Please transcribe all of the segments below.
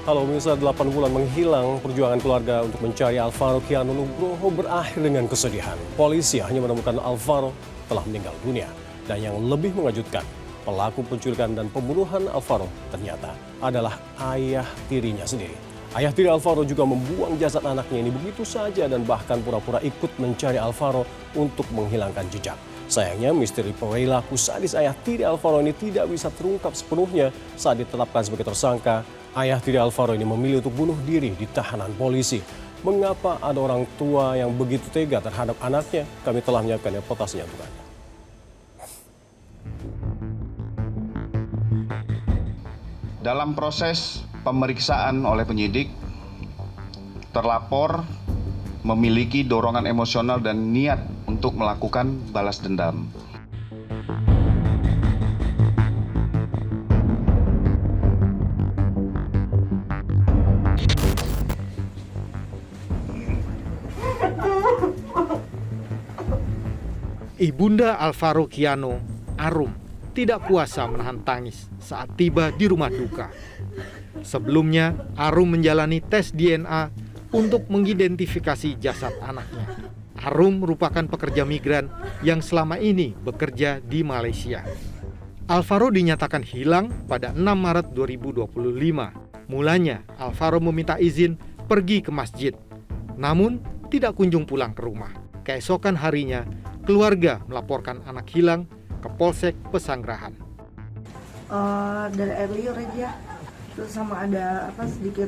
Halo pemirsa, 8 bulan menghilang, perjuangan keluarga untuk mencari Alvaro Kiano Nugroho berakhir dengan kesedihan. Polisi hanya menemukan Alvaro telah meninggal dunia. Dan yang lebih mengejutkan, pelaku penculikan dan pembunuhan Alvaro ternyata adalah ayah tirinya sendiri. Ayah tiri Alvaro juga membuang jasad anaknya ini begitu saja dan bahkan pura-pura ikut mencari Alvaro untuk menghilangkan jejak. Sayangnya misteri perilaku sadis ayah tiri Alvaro ini tidak bisa terungkap sepenuhnya saat ditetapkan sebagai tersangka. Ayah tiri Alvaro ini memilih untuk bunuh diri di tahanan polisi. Mengapa ada orang tua yang begitu tega terhadap anaknya? Kami telah menyiapkan reportasenya untuk Anda. Dalam proses pemeriksaan oleh penyidik, terlapor memiliki dorongan emosional dan niat untuk melakukan balas dendam. Ibunda Alvaro Kiano, Arum, tidak kuasa menahan tangis saat tiba di rumah duka. Sebelumnya, Arum menjalani tes DNA untuk mengidentifikasi jasad anaknya. Arum merupakan pekerja migran yang selama ini bekerja di Malaysia. Alvaro dinyatakan hilang pada 6 Maret 2025. Mulanya, Alvaro meminta izin pergi ke masjid, namun tidak kunjung pulang ke rumah. Keesokan harinya, keluarga melaporkan anak hilang ke Polsek Pesanggerahan. Dari earlier aja, terus sama ada sedikit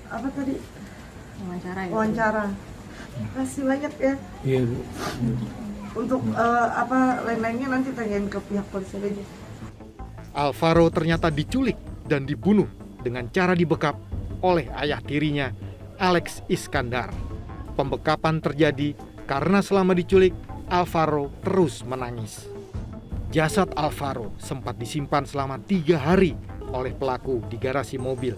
tadi wawancara. Makasih banyak ya. Iya Bu. Untuk lain-lainnya nanti tanyain ke pihak polisi aja. Alvaro ternyata diculik dan dibunuh dengan cara dibekap oleh ayah tirinya, Alex Iskandar. Pembekapan terjadi karena selama diculik, Alvaro terus menangis. Jasad Alvaro sempat disimpan selama 3 hari oleh pelaku di garasi mobil.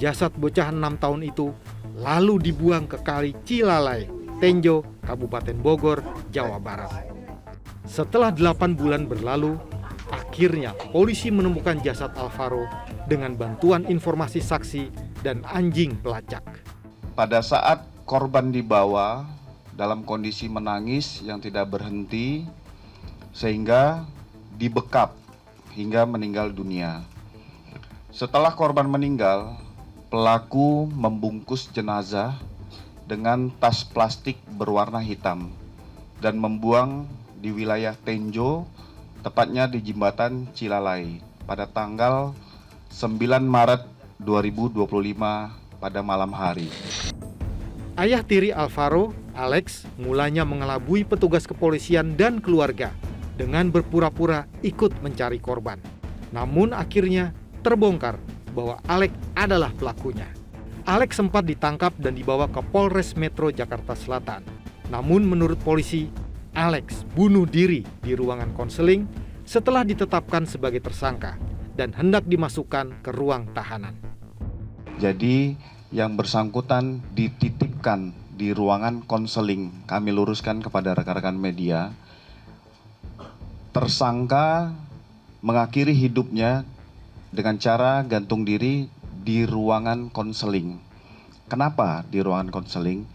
Jasad bocah 6 tahun itu lalu dibuang ke Kali Cilalai, Tenjo, Kabupaten Bogor, Jawa Barat. Setelah 8 bulan berlalu, akhirnya polisi menemukan jasad Alvaro dengan bantuan informasi saksi dan anjing pelacak. Pada saat korban dibawa dalam kondisi menangis yang tidak berhenti, sehingga dibekap hingga meninggal dunia. Setelah korban meninggal, pelaku membungkus jenazah dengan tas plastik berwarna hitam dan membuang di wilayah Tenjo, tepatnya di Jembatan Cilalai pada tanggal 9 Maret 2025 pada malam hari. Ayah tiri Alvaro, Alex, mulanya mengelabui petugas kepolisian dan keluarga dengan berpura-pura ikut mencari korban. Namun akhirnya terbongkar bahwa Alex adalah pelakunya. Alex sempat ditangkap dan dibawa ke Polres Metro Jakarta Selatan. Namun menurut polisi, Alex bunuh diri di ruangan konseling setelah ditetapkan sebagai tersangka dan hendak dimasukkan ke ruang tahanan. Jadi yang bersangkutan dititipkan di ruangan konseling. Kami luruskan kepada rekan-rekan media. Tersangka mengakhiri hidupnya dengan cara gantung diri di ruangan konseling. Kenapa di ruangan konseling?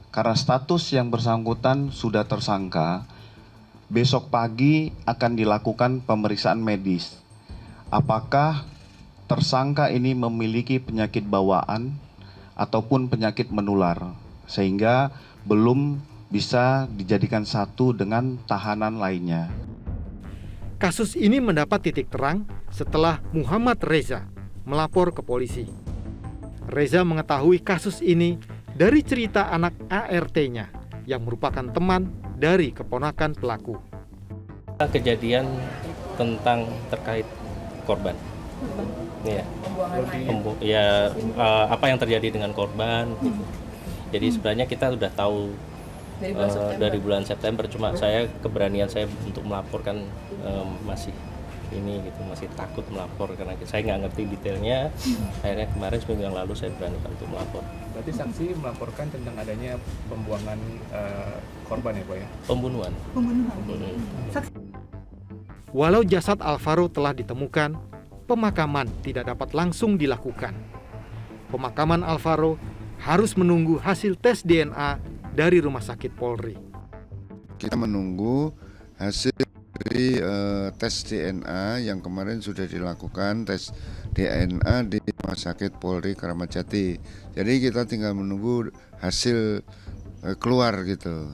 Karena status yang bersangkutan sudah tersangka, besok pagi akan dilakukan pemeriksaan medis. Apakah tersangka ini memiliki penyakit bawaan ataupun penyakit menular, sehingga belum bisa dijadikan satu dengan tahanan lainnya. Kasus ini mendapat titik terang setelah Muhammad Reza melapor ke polisi. Reza mengetahui kasus ini dari cerita anak ART-nya yang merupakan teman dari keponakan pelaku. Kejadian tentang terkait korban. Apa yang terjadi dengan korban. Jadi sebenarnya kita sudah tahu dari bulan September, cuma keberanian saya untuk melaporkan masih takut melapor karena saya nggak ngerti detailnya. Akhirnya kemarin seminggu yang lalu saya beranikan untuk melapor. Berarti saksi melaporkan tentang adanya pembuangan korban ya Pak ya? Pembunuhan. Walau jasad Alvaro telah ditemukan, pemakaman tidak dapat langsung dilakukan. Pemakaman Alvaro harus menunggu hasil tes DNA dari Rumah Sakit Polri. Kita menunggu hasil dari tes DNA yang kemarin sudah dilakukan, tes DNA di Rumah Sakit Polri Kramat Jati. Jadi kita tinggal menunggu hasil keluar gitu.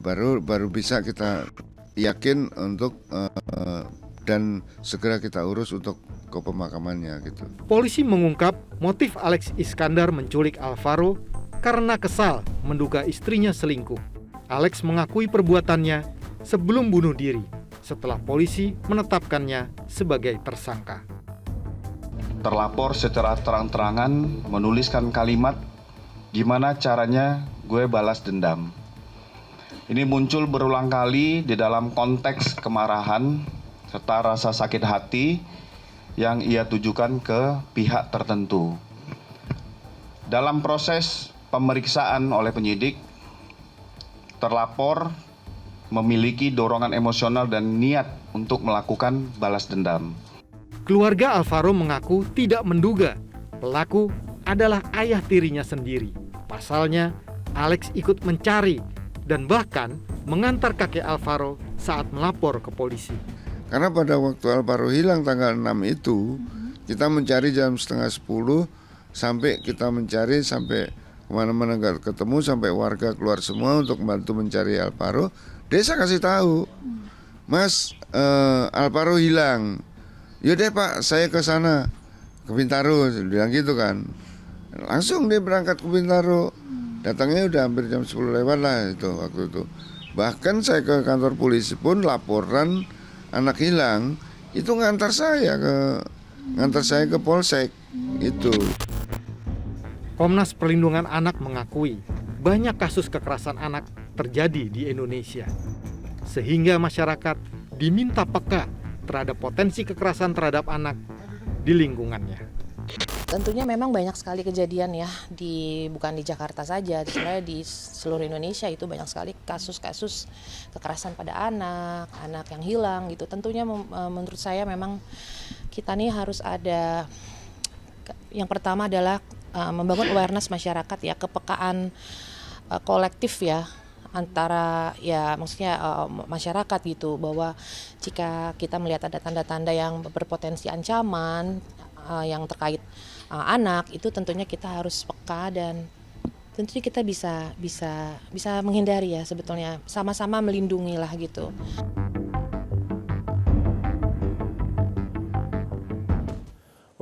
Baru bisa kita yakin untuk dan segera kita urus untuk ke pemakamannya gitu. Polisi mengungkap motif Alex Iskandar menculik Alvaro karena kesal menduga istrinya selingkuh. Alex mengakui perbuatannya sebelum bunuh diri setelah polisi menetapkannya sebagai tersangka. Terlapor secara terang-terangan menuliskan kalimat gimana caranya gue balas dendam. Ini muncul berulang kali di dalam konteks kemarahan serta rasa sakit hati yang ia tujukan ke pihak tertentu. Dalam proses pemeriksaan oleh penyidik, terlapor memiliki dorongan emosional dan niat untuk melakukan balas dendam. Keluarga Alvaro mengaku tidak menduga pelaku adalah ayah tirinya sendiri. Pasalnya, Alex ikut mencari dan bahkan mengantar kakek Alvaro saat melapor ke polisi. Karena pada waktu Alvaro hilang tanggal 6 itu, kita mencari jam 9:30 sampai kita mencari sampai kemana-mana nggak ketemu, sampai warga keluar semua untuk membantu mencari Alvaro. Desa kasih tahu, Mas, Alvaro hilang. Yaudah Pak, saya ke sana, ke Bintaro, bilang gitu kan. Langsung dia berangkat ke Bintaro. Datangnya udah hampir jam 10 lewat lah itu waktu itu. Bahkan saya ke kantor polisi pun laporan anak hilang itu ngantar saya ke Polsek itu. Komnas Perlindungan Anak mengakui banyak kasus kekerasan anak terjadi di Indonesia. Sehingga masyarakat diminta peka terhadap potensi kekerasan terhadap anak di lingkungannya. Tentunya memang banyak sekali kejadian ya, bukan di Jakarta saja, sebenarnya di seluruh Indonesia itu banyak sekali kasus-kasus kekerasan pada anak yang hilang gitu. Tentunya menurut saya memang kita nih harus ada, yang pertama adalah membangun awareness masyarakat ya, kepekaan kolektif ya, antara ya maksudnya masyarakat gitu, bahwa jika kita melihat ada tanda-tanda yang berpotensi ancaman yang terkait anak, itu tentunya kita harus peka dan tentunya kita bisa menghindari ya, sebetulnya sama-sama melindungi lah gitu.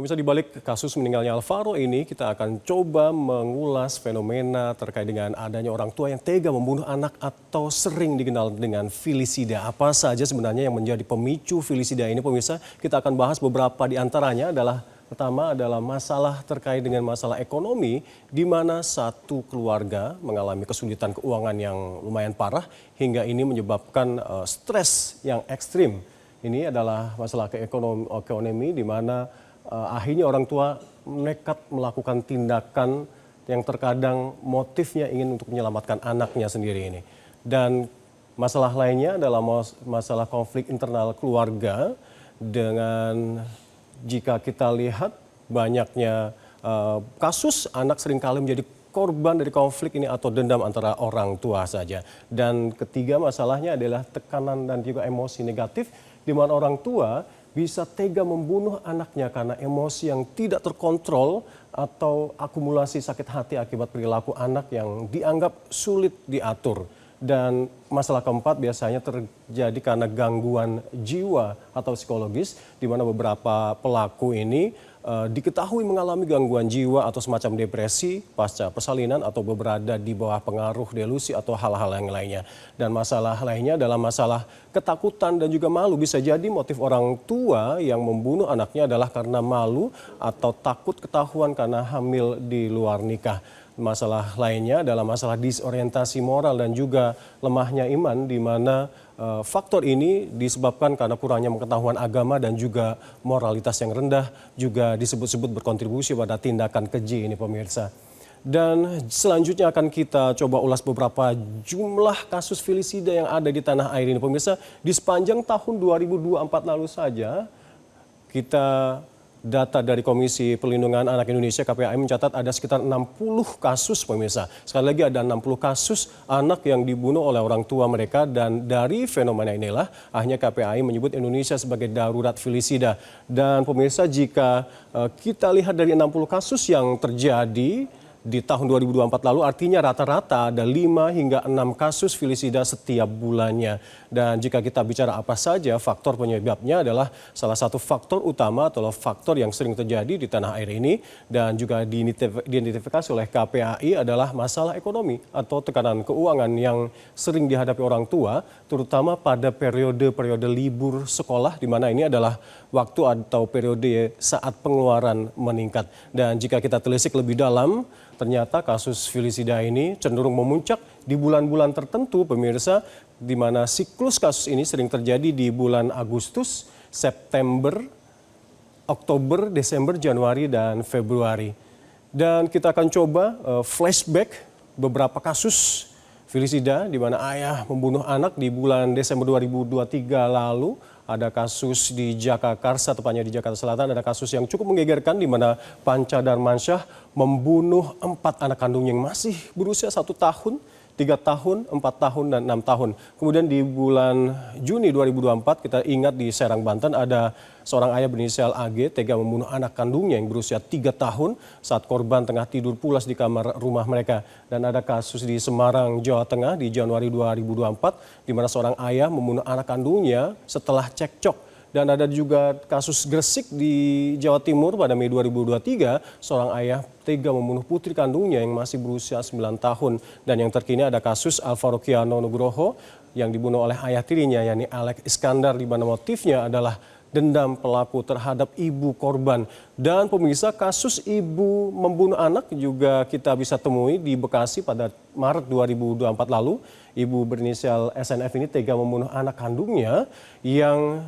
Pemirsa, di balik kasus meninggalnya Alvaro ini, kita akan coba mengulas fenomena terkait dengan adanya orang tua yang tega membunuh anak atau sering dikenal dengan filisida. Apa saja sebenarnya yang menjadi pemicu filisida ini, pemirsa? Kita akan bahas beberapa di antaranya adalah pertama adalah masalah terkait dengan masalah ekonomi, di mana satu keluarga mengalami kesulitan keuangan yang lumayan parah hingga ini menyebabkan stres yang ekstrim. Ini adalah masalah ekonomi di mana akhirnya orang tua nekat melakukan tindakan yang terkadang motifnya ingin untuk menyelamatkan anaknya sendiri ini. Dan masalah lainnya adalah masalah konflik internal keluarga dengan jika kita lihat banyaknya kasus anak seringkali menjadi korban dari konflik ini atau dendam antara orang tua saja. Dan ketiga masalahnya adalah tekanan dan juga emosi negatif di mana orang tua bisa tega membunuh anaknya karena emosi yang tidak terkontrol atau akumulasi sakit hati akibat perilaku anak yang dianggap sulit diatur. Dan masalah keempat biasanya terjadi karena gangguan jiwa atau psikologis, di mana beberapa pelaku ini diketahui mengalami gangguan jiwa atau semacam depresi pasca persalinan atau berada di bawah pengaruh delusi atau hal-hal yang lainnya. Dan masalah lainnya adalah masalah ketakutan dan juga malu. Bisa jadi motif orang tua yang membunuh anaknya adalah karena malu atau takut ketahuan karena hamil di luar nikah. Masalah lainnya adalah masalah disorientasi moral dan juga lemahnya iman, di mana faktor ini disebabkan karena kurangnya pengetahuan agama dan juga moralitas yang rendah, juga disebut-sebut berkontribusi pada tindakan keji ini, pemirsa. Dan selanjutnya akan kita coba ulas beberapa jumlah kasus filisida yang ada di tanah air ini, pemirsa. Di sepanjang tahun 2024 lalu saja, kita data dari Komisi Perlindungan Anak Indonesia KPAI mencatat ada sekitar 60 kasus pemirsa. Sekali lagi ada 60 kasus anak yang dibunuh oleh orang tua mereka, dan dari fenomena inilah akhirnya KPAI menyebut Indonesia sebagai darurat felisida. Dan pemirsa, jika kita lihat dari 60 kasus yang terjadi di tahun 2024 lalu, artinya rata-rata ada 5 hingga 6 kasus felisida setiap bulannya. Dan jika kita bicara apa saja faktor penyebabnya, adalah salah satu faktor utama atau faktor yang sering terjadi di tanah air ini dan juga diidentifikasi oleh KPAI adalah masalah ekonomi atau tekanan keuangan yang sering dihadapi orang tua, terutama pada periode-periode libur sekolah, di mana ini adalah waktu atau periode saat pengeluaran meningkat. Dan jika kita telisik lebih dalam, ternyata kasus felisida ini cenderung memuncak di bulan-bulan tertentu pemirsa, di mana siklus kasus ini sering terjadi di bulan Agustus, September, Oktober, Desember, Januari, dan Februari. Dan kita akan coba flashback beberapa kasus felisida di mana ayah membunuh anak di bulan Desember 2023 lalu. Ada kasus di Jagakarsa, tepatnya di Jakarta Selatan, ada kasus yang cukup menggegerkan di mana Panca Darmansyah membunuh 4 anak kandungnya yang masih berusia 1 tahun, 3 tahun, 4 tahun, dan 6 tahun. Kemudian di bulan Juni 2024, kita ingat di Serang, Banten, ada seorang ayah berinisial AG tega membunuh anak kandungnya yang berusia 3 tahun saat korban tengah tidur pulas di kamar rumah mereka. Dan ada kasus di Semarang, Jawa Tengah di Januari 2024, di mana seorang ayah membunuh anak kandungnya setelah cekcok. Dan ada juga kasus Gresik di Jawa Timur pada Mei 2023, seorang ayah tega membunuh putri kandungnya yang masih berusia 9 tahun. Dan yang terkini ada kasus Alvaro Kiano Nugroho yang dibunuh oleh ayah tirinya, yakni Alex Iskandar, di mana motifnya adalah dendam pelaku terhadap ibu korban. Dan pemirsa, kasus ibu membunuh anak juga kita bisa temui di Bekasi pada Maret 2024 lalu. Ibu berinisial SNF ini tega membunuh anak kandungnya yang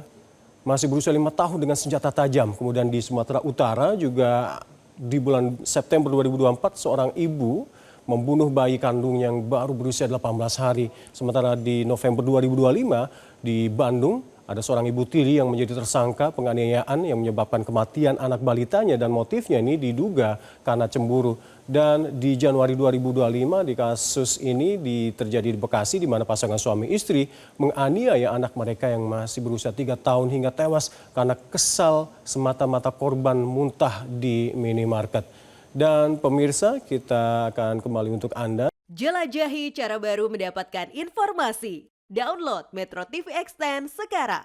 masih berusia 5 tahun dengan senjata tajam. Kemudian di Sumatera Utara juga di bulan September 2024 seorang ibu membunuh bayi kandung yang baru berusia 18 hari. Sementara di November 2025 di Bandung ada seorang ibu tiri yang menjadi tersangka penganiayaan yang menyebabkan kematian anak balitanya, dan motifnya ini diduga karena cemburu. Dan di Januari 2025 di kasus ini terjadi di Bekasi, di mana pasangan suami istri menganiaya anak mereka yang masih berusia 3 tahun hingga tewas karena kesal semata-mata korban muntah di minimarket. Dan pemirsa, kita akan kembali untuk Anda. Jelajahi cara baru mendapatkan informasi. Download Metro TV Extend sekarang.